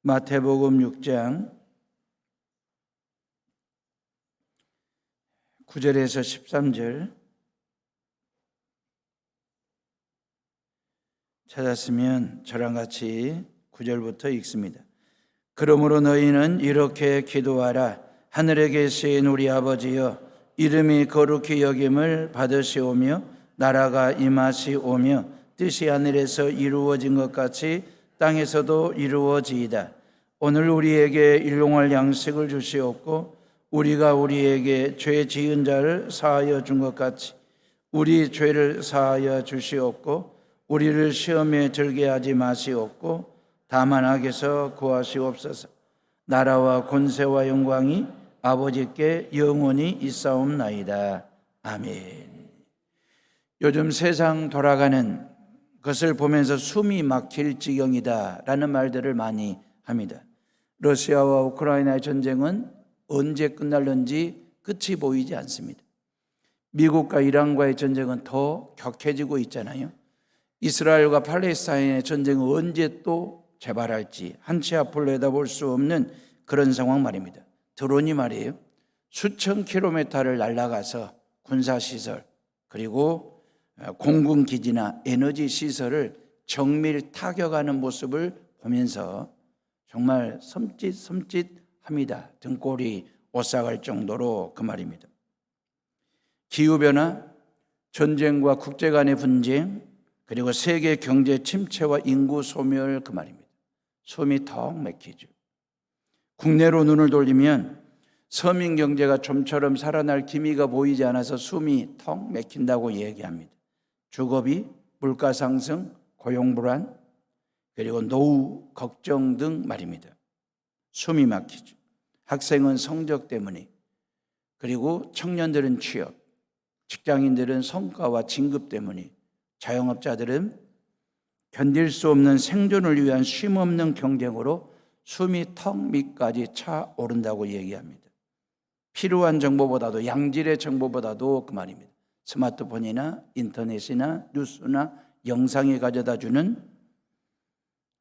마태복음 6장 9절에서 13절 찾았으면 저랑 같이 9절부터 읽습니다. 그러므로 너희는 이렇게 기도하라. 하늘에 계신 우리 아버지여, 이름이 거룩히 여김을 받으시오며 나라가 임하시오며 뜻이 하늘에서 이루어진 것 같이 땅에서도 이루어지이다. 오늘 우리에게 일용할 양식을 주시옵고 우리가 우리에게 죄 지은 자를 사하여 준 것 같이 우리 죄를 사하여 주시옵고 우리를 시험에 들게 하지 마시옵고 다만 악에서 구하시옵소서. 나라와 권세와 영광이 아버지께 영원히 있사옵나이다. 아멘. 요즘 세상 돌아가는 것을 보면서 숨이 막힐 지경이다 라는 말들을 많이 합니다. 러시아와 우크라이나의 전쟁은 언제 끝날는지 끝이 보이지 않습니다. 미국과 이란과의 전쟁은 더 격해지고 있잖아요. 이스라엘과 팔레스타인의 전쟁은 언제 또 재발할지 한치 앞을 내다볼 수 없는 그런 상황 말입니다. 드론이 말이에요, 수천 킬로미터를 날아가서 군사시설 그리고 공군기지나 에너지 시설을 정밀 타격하는 모습을 보면서 정말 섬찟합니다. 등골이 오싹할 정도로 그 말입니다. 기후변화, 전쟁과 국제 간의 분쟁, 그리고 세계 경제 침체와 인구 소멸 그 말입니다. 숨이 턱 막히죠. 국내로 눈을 돌리면 서민 경제가 좀처럼 살아날 기미가 보이지 않아서 숨이 턱 막힌다고 얘기합니다. 주거비, 물가 상승, 고용 불안, 그리고 노후 걱정 등 말입니다. 숨이 막히죠. 학생은 성적 때문에, 그리고 청년들은 취업, 직장인들은 성과와 진급 때문에, 자영업자들은 견딜 수 없는 생존을 위한 쉼없는 경쟁으로 숨이 턱 밑까지 차오른다고 얘기합니다. 필요한 정보보다도, 양질의 정보보다도 그 말입니다. 스마트폰이나 인터넷이나 뉴스나 영상이 가져다주는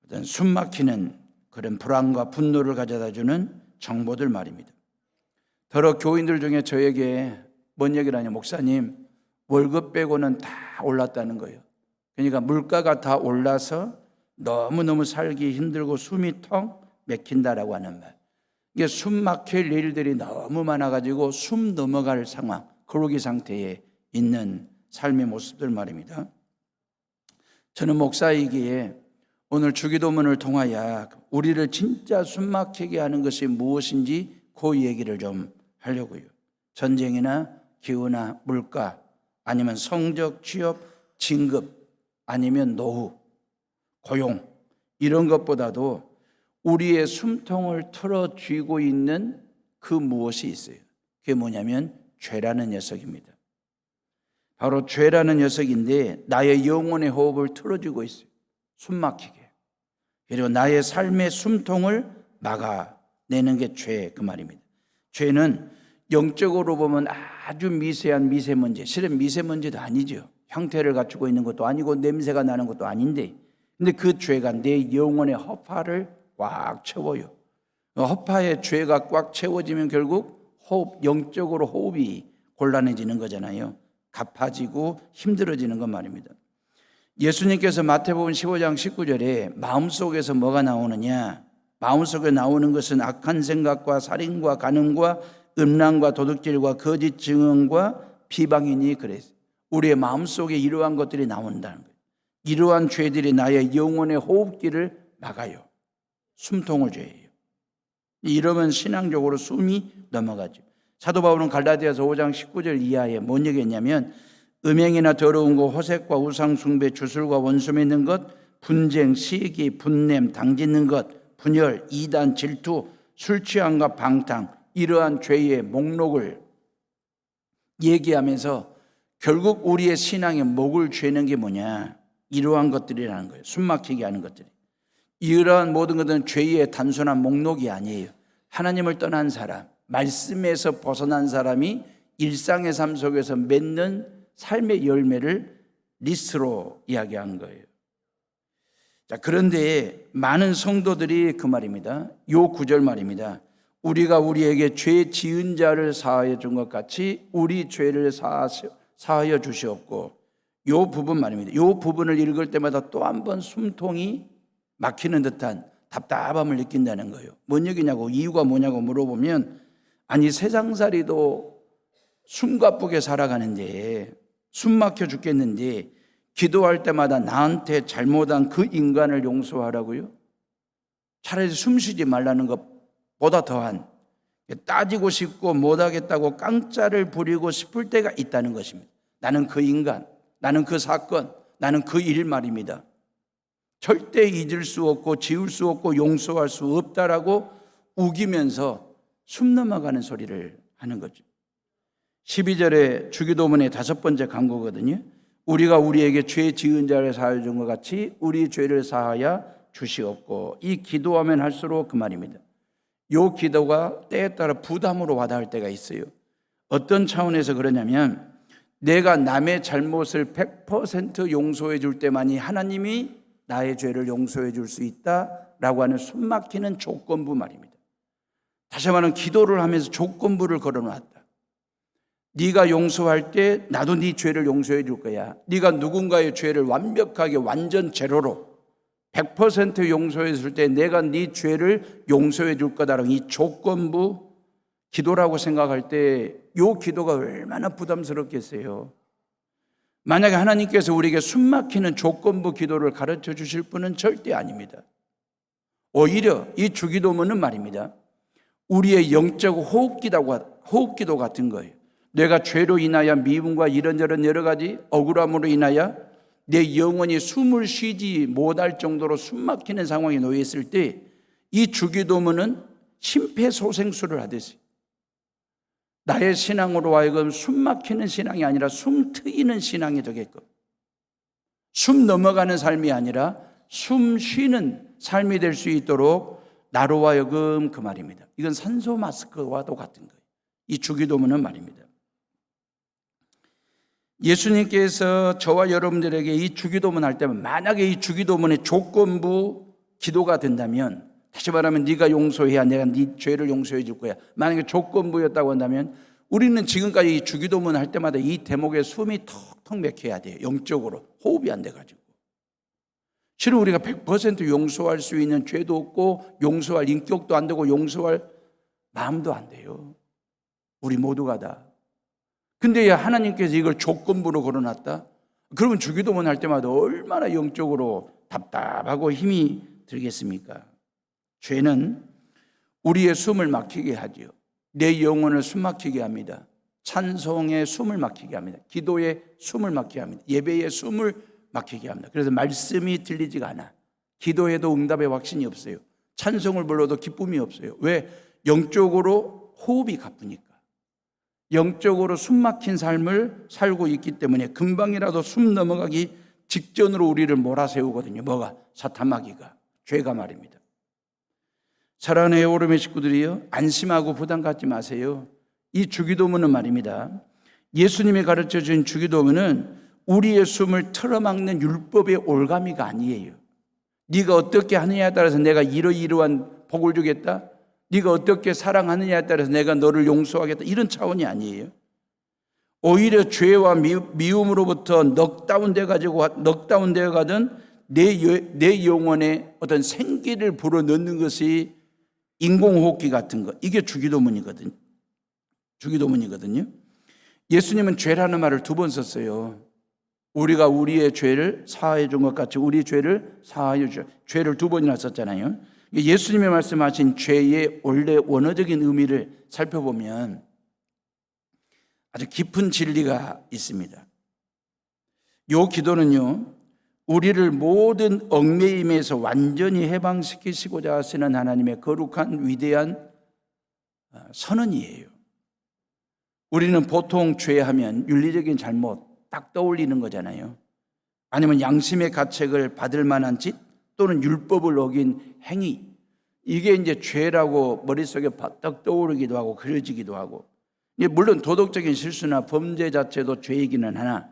어떤 숨막히는 그런 불안과 분노를 가져다주는 정보들 말입니다. 더러 교인들 중에 저에게 뭔 얘기를 하냐, 목사님 월급 빼고는 다 올랐다는 거예요. 그러니까 물가가 다 올라서 너무너무 살기 힘들고 숨이 턱 막힌다라고 하는 말. 이게 숨 막힐 일들이 너무 많아가지고 숨 넘어갈 상황, 그러기 상태에 있는 삶의 모습들 말입니다. 저는 목사이기에 오늘 주기도문을 통하여 우리를 진짜 숨 막히게 하는 것이 무엇인지 그 얘기를 좀 하려고요. 전쟁이나 기후나 물가, 아니면 성적, 취업, 진급, 아니면 노후, 고용, 이런 것보다도 우리의 숨통을 틀어쥐고 있는 그 무엇이 있어요. 그게 뭐냐면 죄라는 녀석입니다. 바로 죄라는 녀석인데 나의 영혼의 호흡을 틀어쥐고 있어요. 숨 막히게. 그리고 나의 삶의 숨통을 막아내는 게 죄, 그 말입니다. 죄는 영적으로 보면 아주 미세한 미세먼지, 실은 미세먼지도 아니죠. 형태를 갖추고 있는 것도 아니고 냄새가 나는 것도 아닌데, 근데 그 죄가 내 영혼의 허파를 꽉 채워요. 허파에 죄가 꽉 채워지면 결국 호흡, 영적으로 호흡이 곤란해지는 거잖아요. 가파지고 힘들어지는 것 말입니다. 예수님께서 마태복음 15장 19절에 마음속에서 뭐가 나오느냐, 마음속에 나오는 것은 악한 생각과 살인과 간음과 음란과 도둑질과 거짓 증언과 비방이니 그랬어요. 우리의 마음속에 이러한 것들이 나온다는 거예요. 이러한 죄들이 나의 영혼의 호흡기를 막아요. 숨통을 죄예요. 이러면 신앙적으로 숨이 넘어가죠. 사도 바울은 갈라디아서 5장 19절 이하에 뭔 얘기했냐면 음행이나 더러운 것, 호색과 우상 숭배, 주술과 원수 맺는 것, 분쟁, 시기, 분냄, 당짓는 것, 분열, 이단, 질투, 술 취함과 방탕, 이러한 죄의 목록을 얘기하면서 결국 우리의 신앙의 목을 죄는 게 뭐냐, 이러한 것들이라는 거예요. 숨막히게 하는 것들이. 이러한 모든 것은 죄의 단순한 목록이 아니에요. 하나님을 떠난 사람, 말씀에서 벗어난 사람이 일상의 삶 속에서 맺는 삶의 열매를 리스트로 이야기한 거예요. 자, 그런데 많은 성도들이 그 말입니다. 요 구절 말입니다. 우리가 우리에게 죄 지은 자를 사하여 준 것 같이 우리 죄를 사하여 주시옵고, 요 부분 말입니다. 요 부분을 읽을 때마다 또 한 번 숨통이 막히는 듯한 답답함을 느낀다는 거예요. 뭔 얘기냐고, 이유가 뭐냐고 물어보면, 아니 세상살이도 숨가쁘게 살아가는데, 숨 막혀 죽겠는데 기도할 때마다 나한테 잘못한 그 인간을 용서하라고요? 차라리 숨쉬지 말라는 것보다 더한, 따지고 싶고 못하겠다고 깡짜를 부리고 싶을 때가 있다는 것입니다. 나는 그 인간, 나는 그 사건, 나는 그 일 말입니다. 절대 잊을 수 없고 지울 수 없고 용서할 수 없다라고 우기면서 숨 넘어가는 소리를 하는 거죠. 12절에 주기도문의 5번째 간구거든요. 우리가 우리에게 죄 지은 자를 사하여 준 것 같이 우리 죄를 사하여 주시옵고, 이 기도하면 할수록 그 말입니다. 이 기도가 때에 따라 부담으로 와닿을 때가 있어요. 어떤 차원에서 그러냐면, 내가 남의 잘못을 100% 용서해 줄 때만이 하나님이 나의 죄를 용서해 줄 수 있다라고 하는 숨막히는 조건부 말입니다. 다시 말하면 기도를 하면서 조건부를 걸어놨다. 네가 용서할 때 나도 네 죄를 용서해 줄 거야. 네가 누군가의 죄를 완벽하게 완전 제로로 100% 용서해 줄 때 내가 네 죄를 용서해 줄 거다라는 이 조건부 기도라고 생각할 때 이 기도가 얼마나 부담스럽겠어요. 만약에 하나님께서 우리에게 숨막히는 조건부 기도를 가르쳐 주실 분은 절대 아닙니다. 오히려 이 주기도문은 말입니다, 우리의 영적 호흡기도 같은 거예요. 내가 죄로 인하여 미움과 이런저런 여러 가지 억울함으로 인하여 내 영혼이 숨을 쉬지 못할 정도로 숨막히는 상황에 놓여 있을 때 이 주기도문은 심폐소생술을 하듯이 나의 신앙으로 하여금 숨막히는 신앙이 아니라 숨 트이는 신앙이 되게끔, 숨 넘어가는 삶이 아니라 숨 쉬는 삶이 될 수 있도록 나로 하여금 그 말입니다. 이건 산소 마스크와도 같은 거예요. 이 주기도문은 말입니다. 예수님께서 저와 여러분들에게 이 주기도문 할 때면, 만약에 이 주기도문의 조건부 기도가 된다면, 다시 말하면 네가 용서해야 내가 네 죄를 용서해 줄 거야, 만약에 조건부였다고 한다면 우리는 지금까지 이 주기도문 할 때마다 이 대목에 숨이 턱턱 막혀야 돼요. 영적으로 호흡이 안 돼가지고. 실은 우리가 100% 용서할 수 있는 죄도 없고 용서할 인격도 안 되고 용서할 마음도 안 돼요. 우리 모두가 다. 근데 하나님께서 이걸 조건부로 걸어놨다? 그러면 주기도문 할 때마다 얼마나 영적으로 답답하고 힘이 들겠습니까? 죄는 우리의 숨을 막히게 하지요. 내 영혼을 숨 막히게 합니다. 찬송의 숨을 막히게 합니다. 기도의 숨을 막히게 합니다. 예배의 숨을 막히게 합니다. 그래서 말씀이 들리지가 않아. 기도해도 응답의 확신이 없어요. 찬송을 불러도 기쁨이 없어요. 왜? 영적으로 호흡이 가쁘니까. 영적으로 숨 막힌 삶을 살고 있기 때문에 금방이라도 숨 넘어가기 직전으로 우리를 몰아세우거든요. 뭐가? 사탄마귀가, 죄가 말입니다. 사랑하는 에오름의 식구들이요, 안심하고 부담 갖지 마세요. 이 주기도문은 말입니다, 예수님이 가르쳐준 주기도문은 우리의 숨을 틀어막는 율법의 올가미가 아니에요. 네가 어떻게 하느냐에 따라서 내가 이러이러한 복을 주겠다, 네가 어떻게 사랑하느냐에 따라서 내가 너를 용서하겠다, 이런 차원이 아니에요. 오히려 죄와 미움으로부터 넉다운되어 가던 내 영혼에 어떤 생기를 불어넣는 것이 인공호흡기 같은 것, 이게 주기도문이거든요. 예수님은 죄라는 말을 2번 썼어요. 우리가 우리의 죄를 사하여 준 것 같이 우리 죄를 사하여 주, 죄를 2번이나 썼잖아요. 예수님이 말씀하신 죄의 원래 원어적인 의미를 살펴보면 아주 깊은 진리가 있습니다. 이 기도는요, 우리를 모든 얽매임에서 완전히 해방시키시고자 하시는 하나님의 거룩한 위대한 선언이에요. 우리는 보통 죄하면 윤리적인 잘못 딱 떠올리는 거잖아요. 아니면 양심의 가책을 받을 만한 짓 또는 율법을 어긴 행위, 이게 이제 죄라고 머릿속에 바짝 떠오르기도 하고 그려지기도 하고, 물론 도덕적인 실수나 범죄 자체도 죄이기는 하나,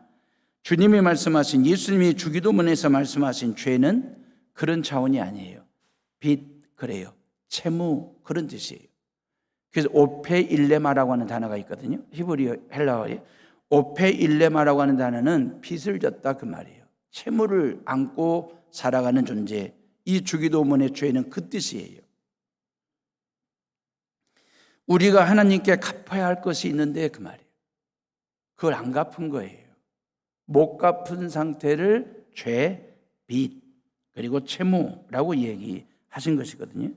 주님이 말씀하신, 예수님이 주기도문에서 말씀하신 죄는 그런 차원이 아니에요. 빚 그래요. 채무 그런 뜻이에요. 그래서 오페일레마라고 하는 단어가 있거든요. 히브리어 헬라어에 오페일레마라고 하는 단어는 빚을 졌다 그 말이에요. 채무를 안고 살아가는 존재. 이 주기도문의 죄는 그 뜻이에요. 우리가 하나님께 갚아야 할 것이 있는데 그 말이에요. 그걸 안 갚은 거예요. 못 갚은 상태를 죄, 빚, 그리고 채무라고 얘기하신 것이거든요.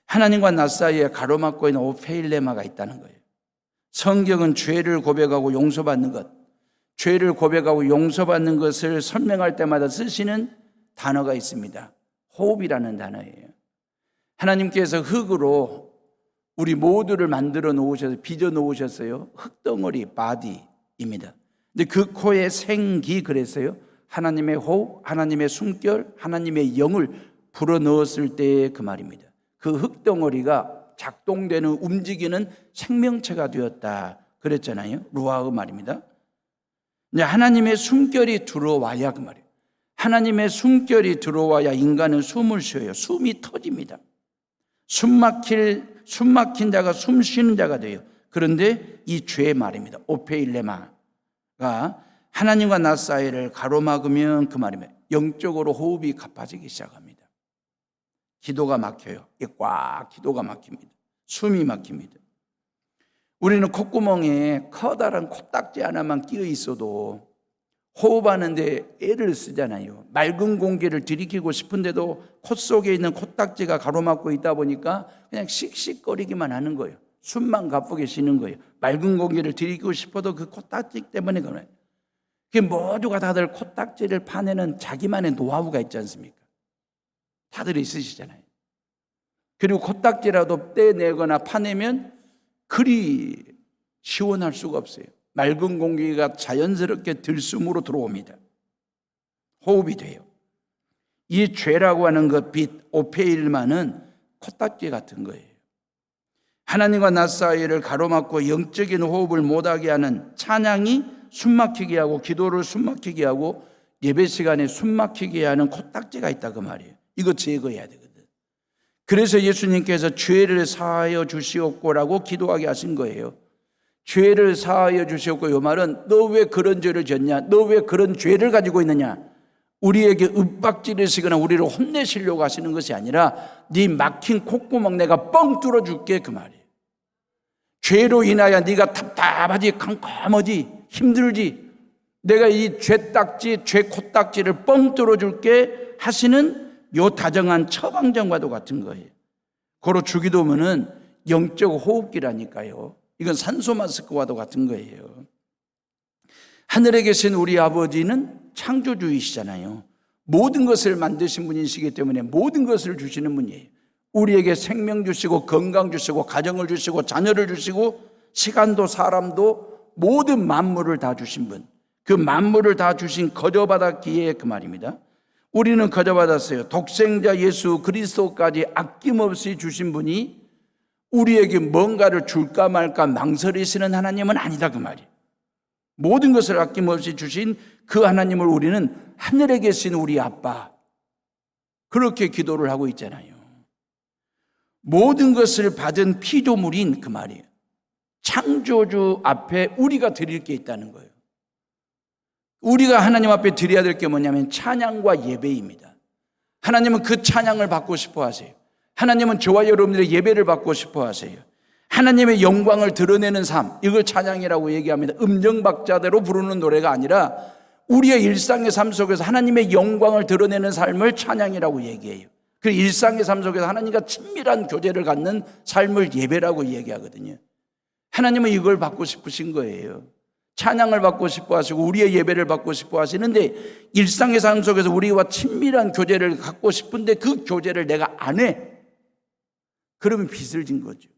하나님과 나 사이에 가로막고 있는 오페일레마가 있다는 거예요. 성경은 죄를 고백하고 용서받는 것, 죄를 고백하고 용서받는 것을 설명할 때마다 쓰시는 단어가 있습니다. 호흡이라는 단어예요. 하나님께서 흙으로 우리 모두를 만들어 놓으셔서 빚어 놓으셨어요. 흙덩어리 바디입니다. 근데 그 코에 생기 그랬어요. 하나님의 호흡, 하나님의 숨결, 하나님의 영을 불어 넣었을 때의 그 말입니다. 그 흙덩어리가 작동되는 움직이는 생명체가 되었다 그랬잖아요. 루아흐 말입니다. 이제 하나님의 숨결이 들어와야 그 말이에요. 하나님의 숨결이 들어와야 인간은 숨을 쉬어요. 숨이 터집니다. 숨 막힌 자가 숨 쉬는 자가 돼요. 그런데 이 죄 말입니다. 오페일레마가 하나님과 나 사이를 가로막으면 그 말입니다. 영적으로 호흡이 가빠지기 시작합니다. 기도가 막혀요. 꽉 기도가 막힙니다. 숨이 막힙니다. 우리는 콧구멍에 커다란 코딱지 하나만 끼어 있어도 호흡하는데 애를 쓰잖아요. 맑은 공기를 들이키고 싶은데도 콧 속에 있는 코딱지가 가로막고 있다 보니까 그냥 씩씩거리기만 하는 거예요. 숨만 가쁘게 쉬는 거예요. 맑은 공기를 들이키고 싶어도 그 코딱지 때문에 그래요. 모두가 다들 코딱지를 파내는 자기만의 노하우가 있지 않습니까? 다들 있으시잖아요. 그리고 코딱지라도 떼내거나 파내면 그리 시원할 수가 없어요. 맑은 공기가 자연스럽게 들숨으로 들어옵니다. 호흡이 돼요. 이 죄라고 하는 것, 빚, 오페일마는 코딱지 같은 거예요. 하나님과 나 사이를 가로막고 영적인 호흡을 못하게 하는 찬양이 숨막히게 하고 기도를 숨막히게 하고 예배 시간에 숨막히게 하는 코딱지가 있다 그 말이에요. 이거 제거해야 되거든. 그래서 예수님께서 죄를 사하여 주시옵고라고 기도하게 하신 거예요. 죄를 사하여 주시옵고, 이 말은 너 왜 그런 죄를 졌냐, 너 왜 그런 죄를 가지고 있느냐, 우리에게 윽박지르시거나 우리를 혼내시려고 하시는 것이 아니라 네 막힌 콧구멍 내가 뻥 뚫어줄게 그 말이에요. 죄로 인하여 네가 답답하지, 캄캄하지, 힘들지, 내가 이 죄딱지, 죄 콧딱지를 뻥 뚫어줄게 하시는 요 다정한 처방전과도 같은 거예요. 고로 주기도문은 영적 호흡기라니까요. 이건 산소 마스크와도 같은 거예요. 하늘에 계신 우리 아버지는 창조주이시잖아요. 모든 것을 만드신 분이시기 때문에 모든 것을 주시는 분이에요. 우리에게 생명 주시고 건강 주시고 가정을 주시고 자녀를 주시고 시간도 사람도 모든 만물을 다 주신 분, 그 만물을 다 주신 거저받았기에 그 말입니다. 우리는 거저받았어요. 독생자 예수 그리스도까지 아낌없이 주신 분이 우리에게 뭔가를 줄까 말까 망설이시는 하나님은 아니다 그 말이에요. 모든 것을 아낌없이 주신 그 하나님을 우리는 하늘에 계신 우리 아빠 그렇게 기도를 하고 있잖아요. 모든 것을 받은 피조물인 그 말이에요. 창조주 앞에 우리가 드릴 게 있다는 거예요. 우리가 하나님 앞에 드려야 될 게 뭐냐면 찬양과 예배입니다. 하나님은 그 찬양을 받고 싶어 하세요. 하나님은 저와 여러분들의 예배를 받고 싶어 하세요. 하나님의 영광을 드러내는 삶, 이걸 찬양이라고 얘기합니다. 음정박자대로 부르는 노래가 아니라 우리의 일상의 삶 속에서 하나님의 영광을 드러내는 삶을 찬양이라고 얘기해요. 그 일상의 삶 속에서 하나님과 친밀한 교제를 갖는 삶을 예배라고 얘기하거든요. 하나님은 이걸 받고 싶으신 거예요. 찬양을 받고 싶어 하시고 우리의 예배를 받고 싶어 하시는데 일상의 삶 속에서 우리와 친밀한 교제를 갖고 싶은데 그 교제를 내가 안 해. 그러면 빚을 진 거죠.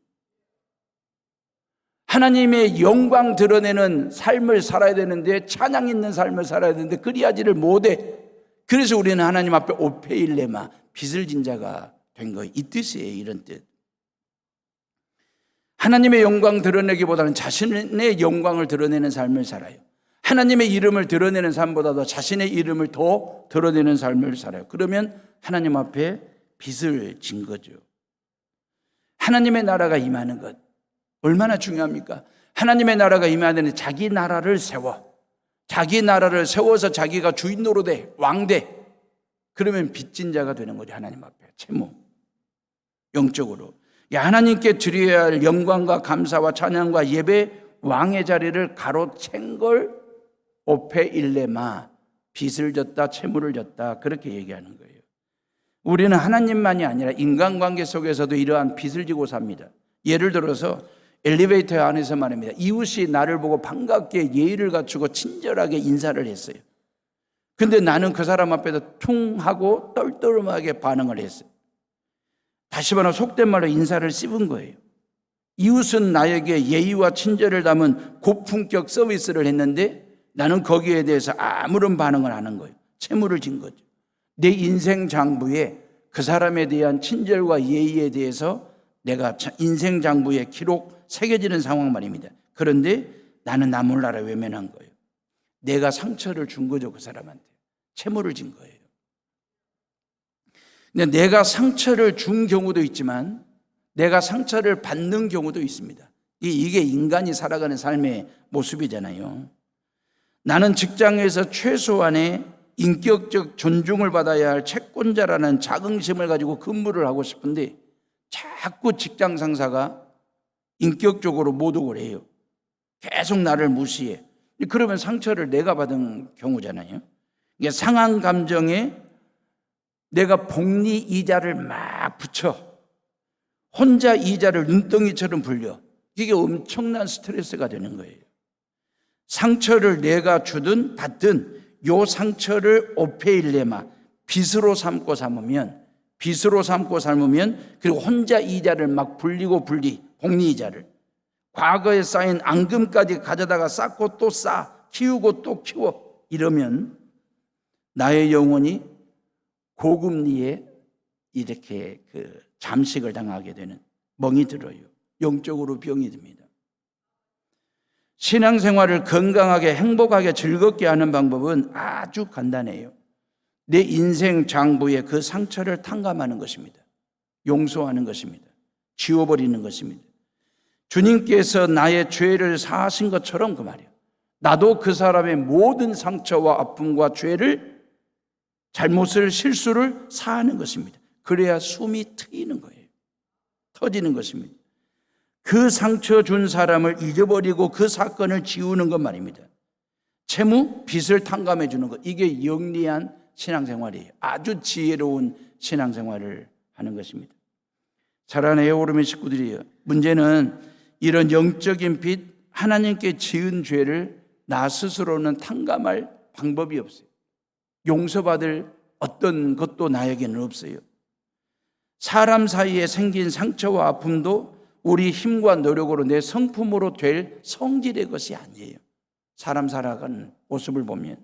하나님의 영광 드러내는 삶을 살아야 되는데 찬양 있는 삶을 살아야 되는데 그리하지를 못해. 그래서 우리는 하나님 앞에 오페일레마, 빚을 진 자가 된 거예요. 이 뜻이에요. 이런 뜻. 하나님의 영광 드러내기보다는 자신의 영광을 드러내는 삶을 살아요. 하나님의 이름을 드러내는 삶보다도 자신의 이름을 더 드러내는 삶을 살아요. 그러면 하나님 앞에 빚을 진 거죠. 하나님의 나라가 임하는 것 얼마나 중요합니까? 하나님의 나라가 임하는 자기 나라를 세워, 자기 나라를 세워서 자기가 주인 노릇해, 왕돼. 그러면 빚진 자가 되는 거죠. 하나님 앞에 채무, 영적으로. 하나님께 드려야 할 영광과 감사와 찬양과 예배, 왕의 자리를 가로챈 걸 오페 일레마, 빚을 졌다, 채무를 졌다, 그렇게 얘기하는 거예요. 우리는 하나님만이 아니라 인간관계 속에서도 이러한 빚을 지고 삽니다. 예를 들어서 엘리베이터 안에서 말입니다. 이웃이 나를 보고 반갑게 예의를 갖추고 친절하게 인사를 했어요. 근데 나는 그 사람 앞에서 퉁 하고 떨떠름하게 반응을 했어요. 다시 말하면 속된 말로 인사를 씹은 거예요. 이웃은 나에게 예의와 친절을 담은 고품격 서비스를 했는데 나는 거기에 대해서 아무런 반응을 안 한 거예요. 채무를 진 거죠. 내 인생 장부에 그 사람에 대한 친절과 예의에 대해서 내가 인생 장부에 기록 새겨지는 상황 말입니다. 그런데 나는 나 몰라라 외면한 거예요. 내가 상처를 준 거죠. 그 사람한테 채무를 진 거예요. 근데 내가 상처를 준 경우도 있지만 내가 상처를 받는 경우도 있습니다. 이게 인간이 살아가는 삶의 모습이잖아요. 나는 직장에서 최소한의 인격적 존중을 받아야 할 채권자라는 자긍심을 가지고 근무를 하고 싶은데 자꾸 직장 상사가 인격적으로 모독을 해요. 계속 나를 무시해. 그러면 상처를 내가 받은 경우잖아요. 이게 상한 감정에 내가 복리 이자를 막 붙여 혼자 이자를 눈덩이처럼 불려. 이게 엄청난 스트레스가 되는 거예요. 상처를 내가 주든 받든 요 상처를 오페일레마, 빚으로 삼고 삶으면 그리고 혼자 이자를 막 불리고 복리 이자를 과거에 쌓인 앙금까지 가져다가 쌓고 또 쌓아 키우고 또 키워 이러면 나의 영혼이 고금리에 이렇게 잠식을 당하게 되는 멍이 들어요. 영적으로 병이 듭니다. 신앙생활을 건강하게 행복하게 즐겁게 하는 방법은 아주 간단해요. 내 인생 장부에 그 상처를 탕감하는 것입니다. 용서하는 것입니다. 지워버리는 것입니다. 주님께서 나의 죄를 사하신 것처럼 그 말이에요. 나도 그 사람의 모든 상처와 아픔과 죄를 잘못을 실수를 사하는 것입니다. 그래야 숨이 트이는 거예요. 터지는 것입니다. 그 상처 준 사람을 잊어버리고 그 사건을 지우는 것 말입니다. 채무, 빚을 탕감해 주는 것. 이게 영리한 신앙생활이에요. 아주 지혜로운 신앙생활을 하는 것입니다. 사랑하는 에어오르면 식구들이에요. 문제는 이런 영적인 빚, 하나님께 지은 죄를 나 스스로는 탕감할 방법이 없어요. 용서받을 어떤 것도 나에게는 없어요. 사람 사이에 생긴 상처와 아픔도 우리 힘과 노력으로 내 성품으로 될 성질의 것이 아니에요. 사람 살아가는 모습을 보면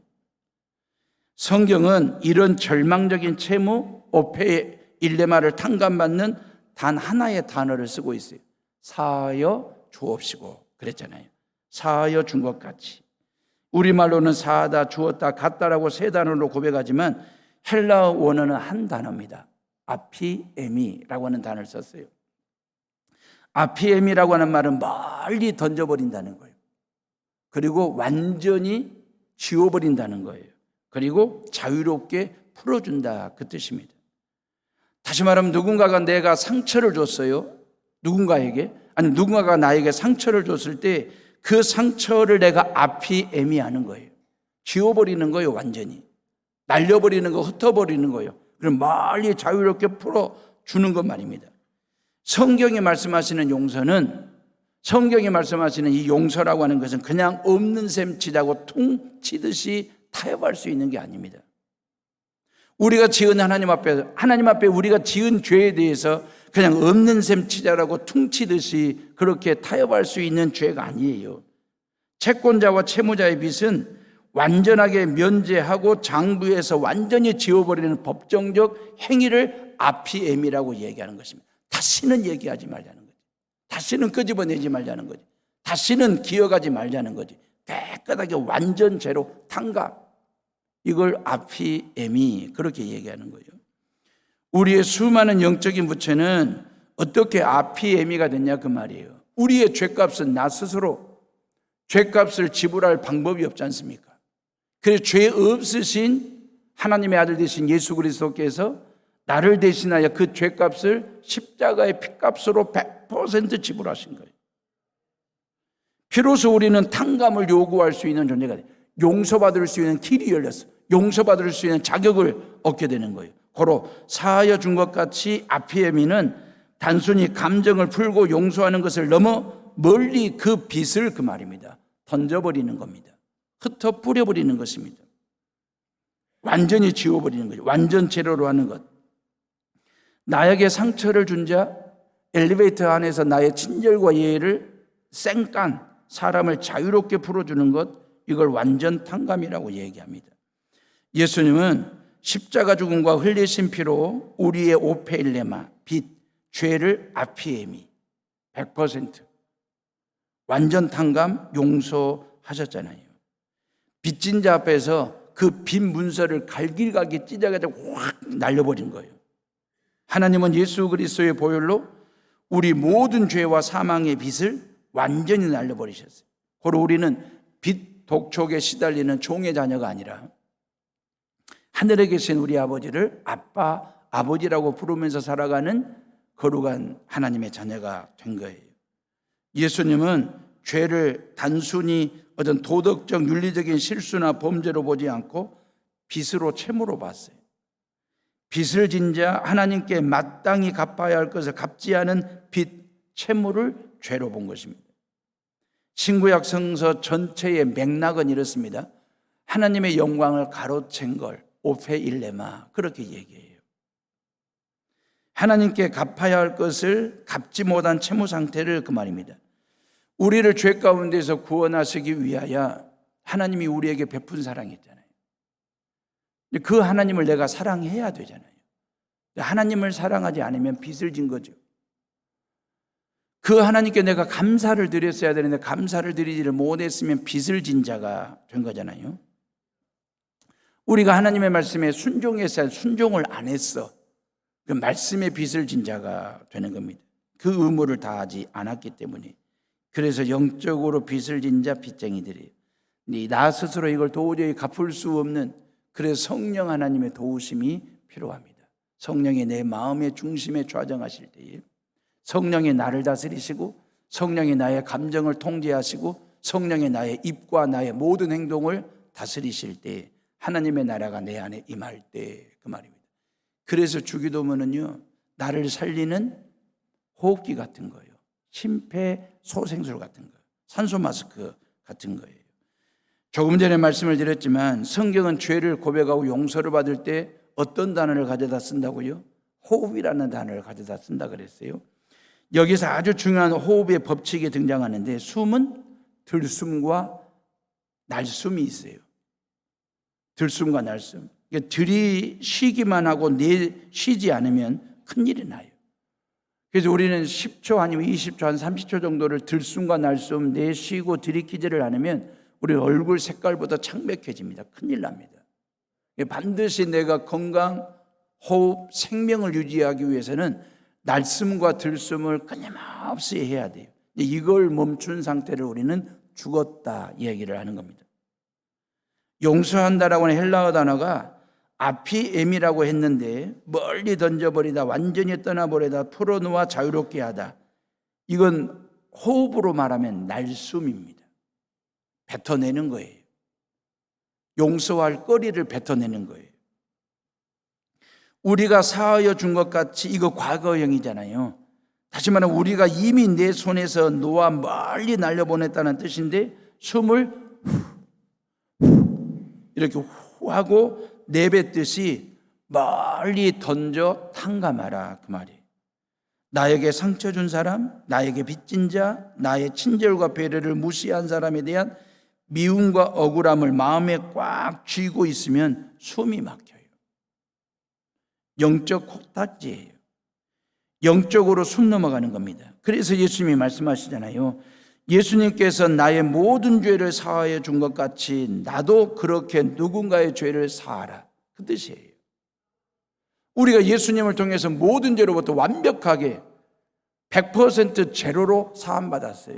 성경은 이런 절망적인 채무, 오페 일레마를 탕감받는 단 하나의 단어를 쓰고 있어요. 사하여 주옵시고 그랬잖아요. 사하여 준 것 같이. 우리말로는 사하다, 주었다, 갔다라고 세 단어로 고백하지만 헬라어 원어는 한 단어입니다. 아피에미라고 하는 단어를 썼어요. 아피에미라고 하는 말은 멀리 던져버린다는 거예요. 그리고 완전히 지워버린다는 거예요. 그리고 자유롭게 풀어준다 그 뜻입니다. 다시 말하면 누군가가 내가 상처를 줬어요. 누군가가 나에게 상처를 줬을 때 그 상처를 내가 아피에미하는 거예요. 지워버리는 거예요. 완전히 날려버리는 거, 흩어버리는 거예요. 그럼 멀리 자유롭게 풀어주는 것 말입니다. 성경이 말씀하시는 용서는, 성경이 말씀하시는 이 용서라고 하는 것은 그냥 없는 셈 치자고 퉁 치듯이 타협할 수 있는 게 아닙니다. 우리가 지은 하나님 앞에 우리가 지은 죄에 대해서 그냥 없는 셈 치자라고 퉁치듯이 그렇게 타협할 수 있는 죄가 아니에요. 채권자와 채무자의 빚은 완전하게 면제하고 장부에서 완전히 지워버리는 법정적 행위를 아피엠이라고 얘기하는 것입니다. 다시는 얘기하지 말자는 거지. 다시는 끄집어내지 말자는 거지. 다시는 기억하지 말자는 거지. 깨끗하게 완전 제로 탕감. 이걸 아피에미 그렇게 얘기하는 거예요. 우리의 수많은 영적인 부채는 어떻게 아피에미가 됐냐 그 말이에요. 우리의 죄값은 나 스스로 죄값을 지불할 방법이 없지 않습니까? 그래서 죄 없으신 하나님의 아들 되신 예수 그리스도께서 나를 대신하여 그 죄값을 십자가의 피값으로 100% 지불하신 거예요. 비로소 우리는 탕감을 요구할 수 있는 존재가 돼요. 용서받을 수 있는 길이 열렸어. 용서받을 수 있는 자격을 얻게 되는 거예요. 고로 사하여 준 것 같이 아피에미는 단순히 감정을 풀고 용서하는 것을 넘어 멀리 그 빚을 그 말입니다. 던져버리는 겁니다. 흩어 뿌려버리는 것입니다. 완전히 지워버리는 거죠. 완전 제로로 하는 것. 나에게 상처를 준 자, 엘리베이터 안에서 나의 친절과 예의를 쌩깐 사람을 자유롭게 풀어주는 것, 이걸 완전 탕감이라고 얘기합니다. 예수님은 십자가 죽음과 흘리신 피로 우리의 오페일레마, 빚, 죄를 아피에미 100% 완전 탕감 용서하셨잖아요. 빚진 자 앞에서 그 빚 문서를 갈길갈길 찢어가지고 확 날려버린 거예요. 하나님은 예수 그리스도의 보혈로 우리 모든 죄와 사망의 빚을 완전히 날려버리셨어요. 그리고 우리는 빚 독촉에 시달리는 종의 자녀가 아니라 하늘에 계신 우리 아버지를 아빠, 아버지라고 부르면서 살아가는 거룩한 하나님의 자녀가 된 거예요. 예수님은 죄를 단순히 어떤 도덕적 윤리적인 실수나 범죄로 보지 않고 빚으로 채무로 봤어요. 빚을 진 자, 하나님께 마땅히 갚아야 할 것을 갚지 않은 빚, 채무를 죄로 본 것입니다. 신구약 성서 전체의 맥락은 이렇습니다. 하나님의 영광을 가로챈 걸 오페일레마 그렇게 얘기해요. 하나님께 갚아야 할 것을 갚지 못한 채무 상태를 그 말입니다. 우리를 죄 가운데서 구원하시기 위하여 하나님이 우리에게 베푼 사랑이 있잖아요. 그 하나님을 내가 사랑해야 되잖아요. 하나님을 사랑하지 않으면 빚을 진 거죠. 그 하나님께 내가 감사를 드렸어야 되는데 감사를 드리지를 못했으면 빚을 진 자가 된 거잖아요. 우리가 하나님의 말씀에 순종했어야 순종을 안 했어. 그 말씀의 빚을 진 자가 되는 겁니다. 그 의무를 다하지 않았기 때문에. 그래서 영적으로 빚을 진 자 빚쟁이들이에요. 나 스스로 이걸 도저히 갚을 수 없는, 그래서 성령 하나님의 도우심이 필요합니다. 성령이 내 마음의 중심에 좌정하실 때에 성령이 나를 다스리시고 성령이 나의 감정을 통제하시고 성령이 나의 입과 나의 모든 행동을 다스리실 때 하나님의 나라가 내 안에 임할 때 그 말입니다. 그래서 주기도문은요, 나를 살리는 호흡기 같은 거예요. 심폐소생술 같은 거예요. 산소 마스크 같은 거예요. 조금 전에 말씀을 드렸지만 성경은 죄를 고백하고 용서를 받을 때 어떤 단어를 가져다 쓴다고요? 호흡이라는 단어를 가져다 쓴다 그랬어요. 여기서 아주 중요한 호흡의 법칙이 등장하는데 숨은 들숨과 날숨이 있어요. 들숨과 날숨. 들이쉬기만 하고 내쉬지 않으면 큰일이 나요. 그래서 우리는 10초 아니면 20초 한 30초 정도를 들숨과 날숨 내쉬고 들이키지를 않으면 우리 얼굴 색깔보다 창백해집니다. 큰일 납니다. 반드시 내가 건강, 호흡, 생명을 유지하기 위해서는 날숨과 들숨을 끊임없이 해야 돼요. 이걸 멈춘 상태를 우리는 죽었다 얘기를 하는 겁니다. 용서한다라고 하는 헬라어 단어가 아피엠이라고 했는데 멀리 던져버리다, 완전히 떠나버리다, 풀어놓아 자유롭게 하다. 이건 호흡으로 말하면 날숨입니다. 뱉어내는 거예요. 용서할 거리를 뱉어내는 거예요. 우리가 사하여 준 것 같이 이거 과거형이잖아요. 다시 말하면 우리가 이미 내 손에서 놓아 멀리 날려보냈다는 뜻인데 숨을 이렇게 후 하고 내뱉듯이 멀리 던져 탕감하라 그 말이에요. 나에게 상처 준 사람, 나에게 빚진 자, 나의 친절과 배려를 무시한 사람에 대한 미움과 억울함을 마음에 꽉 쥐고 있으면 숨이 막혀요. 영적 코딱지예요. 영적으로 숨 넘어가는 겁니다. 그래서 예수님이 말씀하시잖아요. 예수님께서 나의 모든 죄를 사하여 준 것 같이 나도 그렇게 누군가의 죄를 사하라, 그 뜻이에요. 우리가 예수님을 통해서 모든 죄로부터 완벽하게 100% 제로로 사함받았어요.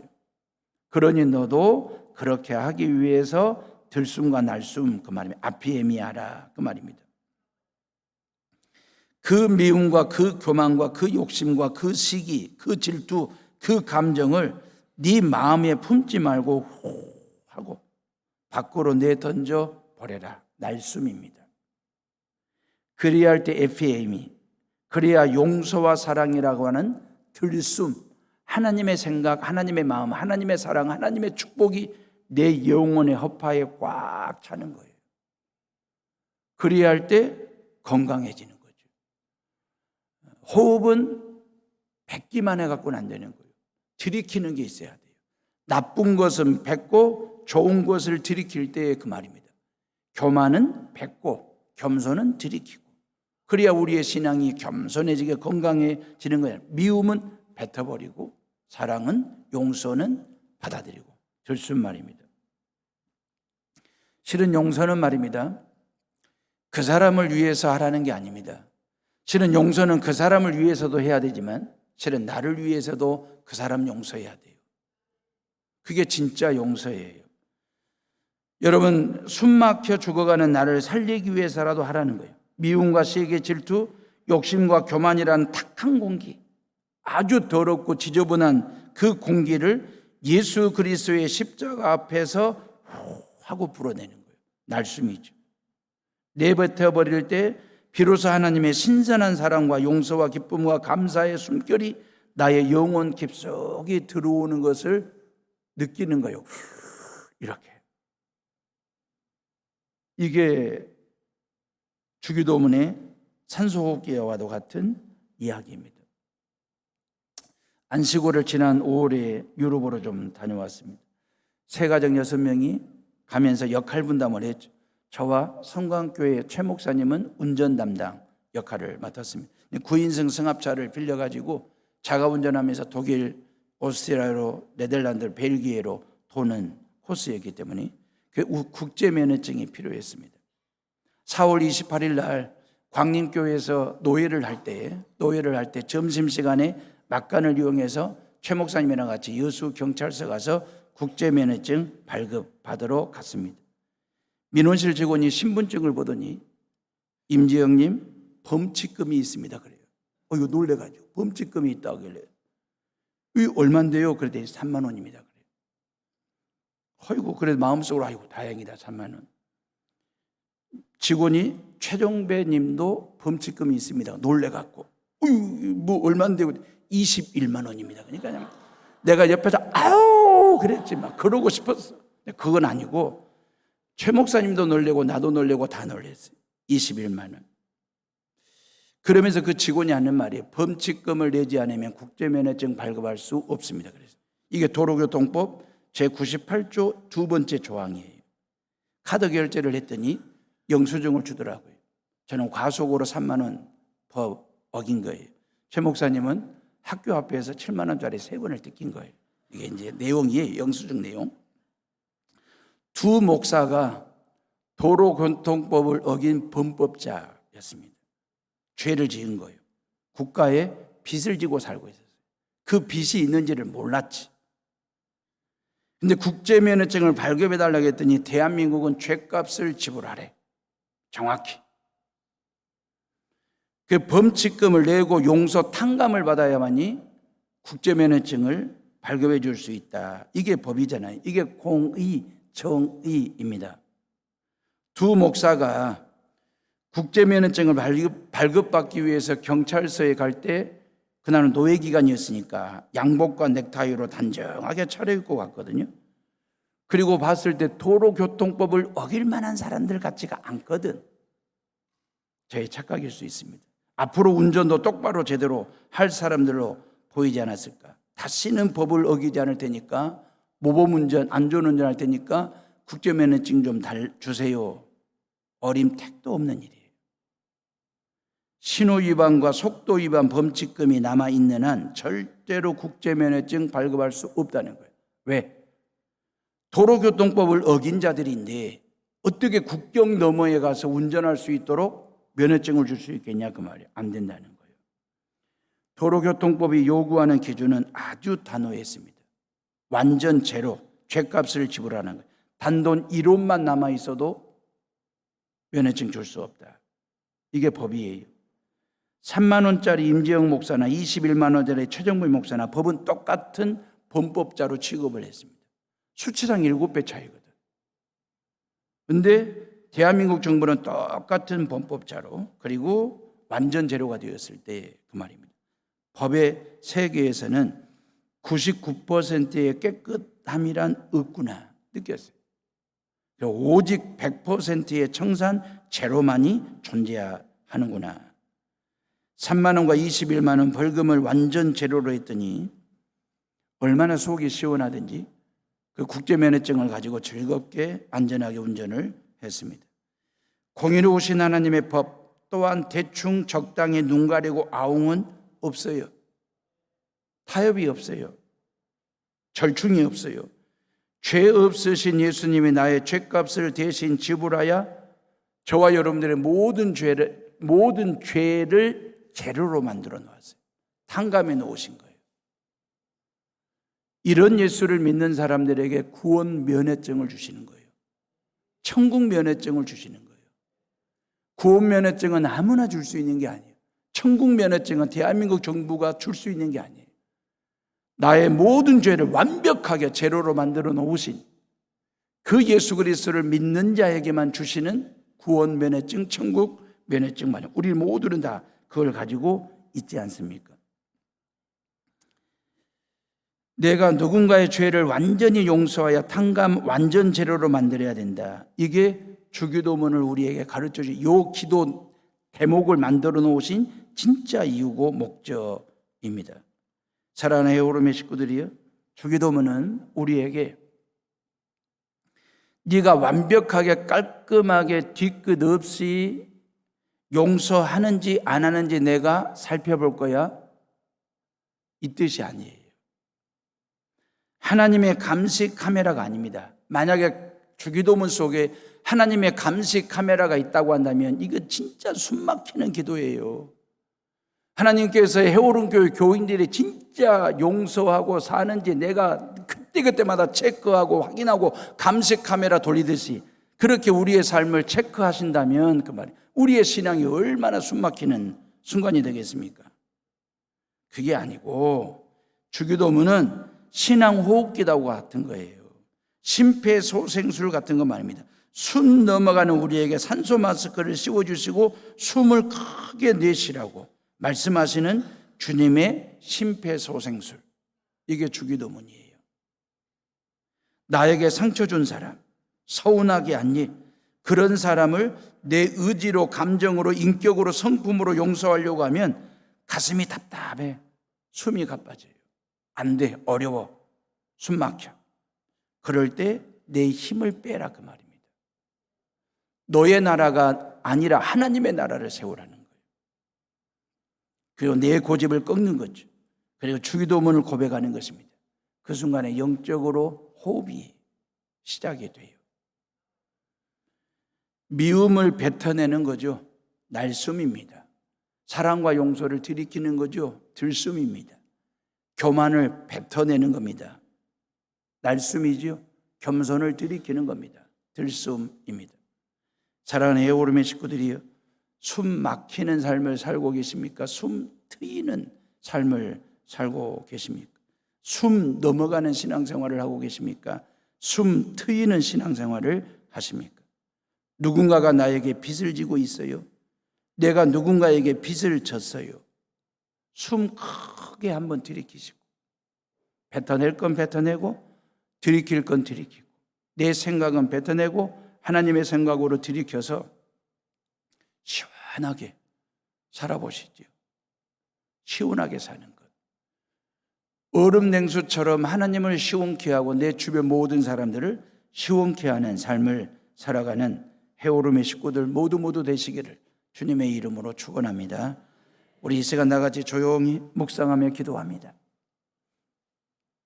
그러니 너도 그렇게 하기 위해서 들숨과 날숨, 그 말입니다. 아피에미아라, 그 말입니다. 그 미움과 그 교만과 그 욕심과 그 시기, 그 질투, 그 감정을 네 마음에 품지 말고 하고 밖으로 내던져 버려라. 날숨입니다. 그리야 할 때 에피에미, 그래야 용서와 사랑이라고 하는 들숨, 하나님의 생각, 하나님의 마음, 하나님의 사랑, 하나님의 축복이 내 영혼의 허파에 꽉 차는 거예요. 그래야 할 때 건강해지는 거죠. 호흡은 뱉기만 해갖고는 안 되는 거예요. 들이키는 게 있어야 돼요. 나쁜 것은 뱉고 좋은 것을 들이킬 때 그 말입니다. 교만은 뱉고 겸손은 들이키고, 그래야 우리의 신앙이 겸손해지게 건강해지는 거예요. 미움은 뱉어버리고 사랑은, 용서는 받아들이고, 들숨 말입니다. 실은 용서는 말입니다, 그 사람을 위해서 하라는 게 아닙니다. 실은 용서는 그 사람을 위해서도 해야 되지만 실은 나를 위해서도 그 사람 용서해야 돼요. 그게 진짜 용서예요. 여러분, 숨 막혀 죽어가는 나를 살리기 위해서라도 하라는 거예요. 미움과 시기, 질투, 욕심과 교만이라는 탁한 공기, 아주 더럽고 지저분한 그 공기를 예수 그리스도의 십자가 앞에서 하고 불어내는 거예요. 날숨이죠. 내뱉어 버릴 때 비로소 하나님의 신선한 사랑과 용서와 기쁨과 감사의 숨결이 나의 영혼 깊숙이 들어오는 것을 느끼는 거예요. 이렇게. 이게 주기도문의 산소호흡기와도 같은 이야기입니다. 안식오를 지난 5월에 유럽으로 좀 다녀왔습니다. 세 가정 6명이 가면서 역할 분담을 했죠. 저와 성광교회 최 목사님은 운전 담당 역할을 맡았습니다. 9인승 승합차를 빌려가지고 자가 운전하면서 독일, 오스트리아로, 네덜란드, 벨기에로 도는 코스였기 때문에 국제면허증이 필요했습니다. 4월 28일 날 광림교회에서 노예를 할 때 점심시간에 막간을 이용해서 최 목사님이랑 같이 여수 경찰서 가서 국제면허증 발급받으러 갔습니다. 민원실 직원이 신분증을 보더니 임지영님 범칙금이 있습니다 그래요. 이거 놀래가지고 범칙금이 있다고 하길래 이 얼만데요? 그랬더니 3만 원입니다 그래요. 아이고, 그래도 마음속으로 아이고 다행이다 3만 원. 직원이 최종배 님도 범칙금이 있습니다. 놀래갖고 뭐 얼만데요? 21만 원입니다. 그러니까 그냥 내가 옆에서 아우 그랬지만 그러고 싶었어. 그건 아니고 최 목사님도 놀래고 나도 놀래고 다 놀랬어요. 21만 원. 그러면서 그 직원이 하는 말이 범칙금을 내지 않으면 국제면허증 발급할 수 없습니다. 그래서 이게 도로교통법 제98조 두 번째 조항이에요. 카드 결제를 했더니 영수증을 주더라고요. 저는 과속으로 3만 원 법 어긴 거예요. 최 목사님은 학교 앞에서 7만 원짜리 3번을 뜯긴 거예요. 이게 이제 내용이에요. 영수증 내용. 두 목사가 도로교통법을 어긴 범법자였습니다. 죄를 지은 거예요. 국가에 빚을 지고 살고 있었어요. 그 빚이 있는지를 몰랐지. 근데 국제면허증을 발급해달라고 했더니 대한민국은 죄값을 지불하래. 정확히. 그 범칙금을 내고 용서 탕감을 받아야만이 국제면허증을 발급해 줄 수 있다. 이게 법이잖아요. 이게 공의, 정의입니다. 두 목사가 국제면허증을 발급받기 위해서 경찰서에 갈 때 그날은 노예기간이었으니까 양복과 넥타이로 단정하게 차려입고 갔거든요. 그리고 봤을 때 도로교통법을 어길 만한 사람들 같지가 않거든. 저의 착각일 수 있습니다. 앞으로 운전도 똑바로 제대로 할 사람들로 보이지 않았을까. 다시는 법을 어기지 않을 테니까, 모범운전, 안전운전할 테니까 국제면허증 좀 주세요. 어림 택도 없는 일이에요. 신호위반과 속도위반 범칙금이 남아있는 한 절대로 국제면허증 발급할 수 없다는 거예요. 왜? 도로교통법을 어긴 자들인데 어떻게 국경 너머에 가서 운전할 수 있도록 면허증을 줄 수 있겠냐 그 말이에요. 안 된다는 거예요. 도로교통법이 요구하는 기준은 아주 단호했습니다. 완전 제로, 죗값을 지불하는 거예요. 단돈 1원만 남아 있어도 면허증 줄 수 없다. 이게 법이에요. 3만 원짜리 임재영 목사나 21만 원짜리 최정부 목사나 법은 똑같은 범법자로 취급을 했습니다. 수치상 7배 차이거든. 그런데 대한민국 정부는 똑같은 범법자로 그리고 완전 제로가 되었을 때 그 말입니다. 법의 세계에서는 99%의 깨끗함이란 없구나 느꼈어요. 오직 100%의 청산 제로만이 존재하는구나. 3만 원과 21만 원 벌금을 완전 제로로 했더니 얼마나 속이 시원하든지 그 국제면허증을 가지고 즐겁게 안전하게 운전을 했습니다. 공의로우신 하나님의 법 또한 대충 적당히 눈 가리고 아웅은 없어요. 타협이 없어요. 절충이 없어요. 죄 없으신 예수님이 나의 죄값을 대신 지불하여 저와 여러분들의 모든 죄를 제로로 만들어 놓았어요. 탕감해 놓으신 거예요. 이런 예수를 믿는 사람들에게 구원 면허증을 주시는 거예요. 천국 면허증을 주시는 거예요. 구원 면허증은 아무나 줄 수 있는 게 아니에요. 천국 면허증은 대한민국 정부가 줄 수 있는 게 아니에요. 나의 모든 죄를 완벽하게 제로로 만들어 놓으신 그 예수 그리스도를 믿는 자에게만 주시는 구원 면허증, 천국 면허증 말이에요. 우리 모두는 다 그걸 가지고 있지 않습니까? 내가 누군가의 죄를 완전히 용서하여 탕감 완전 제로로 만들어야 된다. 이게 주기도문을 우리에게 가르쳐주신 이 기도 대목을 만들어 놓으신 진짜 이유고 목적입니다. 사랑하는 헤어룸의 식구들이요, 주기도문은 우리에게 네가 완벽하게 깔끔하게 뒤끝 없이 용서하는지 안 하는지 내가 살펴볼 거야, 이 뜻이 아니에요. 하나님의 감시 카메라가 아닙니다. 만약에 주기도문 속에 하나님의 감시 카메라가 있다고 한다면 이거 진짜 숨막히는 기도예요. 하나님께서 헤어룸교회 교인들이 진짜 용서하고 사는지 내가 그때그때마다 체크하고 확인하고 감시 카메라 돌리듯이 그렇게 우리의 삶을 체크하신다면 그 말이에요. 우리의 신앙이 얼마나 숨막히는 순간이 되겠습니까? 그게 아니고 주기도문은 신앙 호흡기도 같은 거예요. 심폐소생술 같은 거 말입니다. 숨 넘어가는 우리에게 산소 마스크를 씌워주시고 숨을 크게 내쉬라고 말씀하시는 주님의 심폐소생술. 이게 주기도문이에요. 나에게 상처 준 사람, 서운하게 한 일, 그런 사람을 내 의지로, 감정으로, 인격으로, 성품으로 용서하려고 하면 가슴이 답답해. 숨이 가빠져요. 안 돼, 어려워, 숨 막혀. 그럴 때 내 힘을 빼라 그 말입니다. 너의 나라가 아니라 하나님의 나라를 세우라는 거예요. 그리고 내 고집을 꺾는 거죠. 그리고 주기도문을 고백하는 것입니다. 그 순간에 영적으로 호흡이 시작이 돼요. 미움을 뱉어내는 거죠. 날숨입니다. 사랑과 용서를 들이키는 거죠. 들숨입니다. 교만을 뱉어내는 겁니다. 날숨이죠. 겸손을 들이키는 겁니다. 들숨입니다. 사랑하는 에오름의 식구들이요, 숨 막히는 삶을 살고 계십니까? 숨 트이는 삶을 살고 계십니까? 숨 넘어가는 신앙생활을 하고 계십니까? 숨 트이는 신앙생활을 하십니까? 누군가가 나에게 빚을 지고 있어요. 내가 누군가에게 빚을 졌어요. 숨 크게 한번 들이키시고, 뱉어낼 건 뱉어내고 들이킬 건 들이키고, 내 생각은 뱉어내고 하나님의 생각으로 들이켜서 시원하게 살아보시죠. 시원하게 사는 것. 얼음 냉수처럼 하나님을 시원케 하고 내 주변 모든 사람들을 시원케 하는 삶을 살아가는 헤어룸의 식구들 모두 되시기를 주님의 이름으로 축원합니다. 우리 이 시간 나같이 조용히 묵상하며 기도합니다.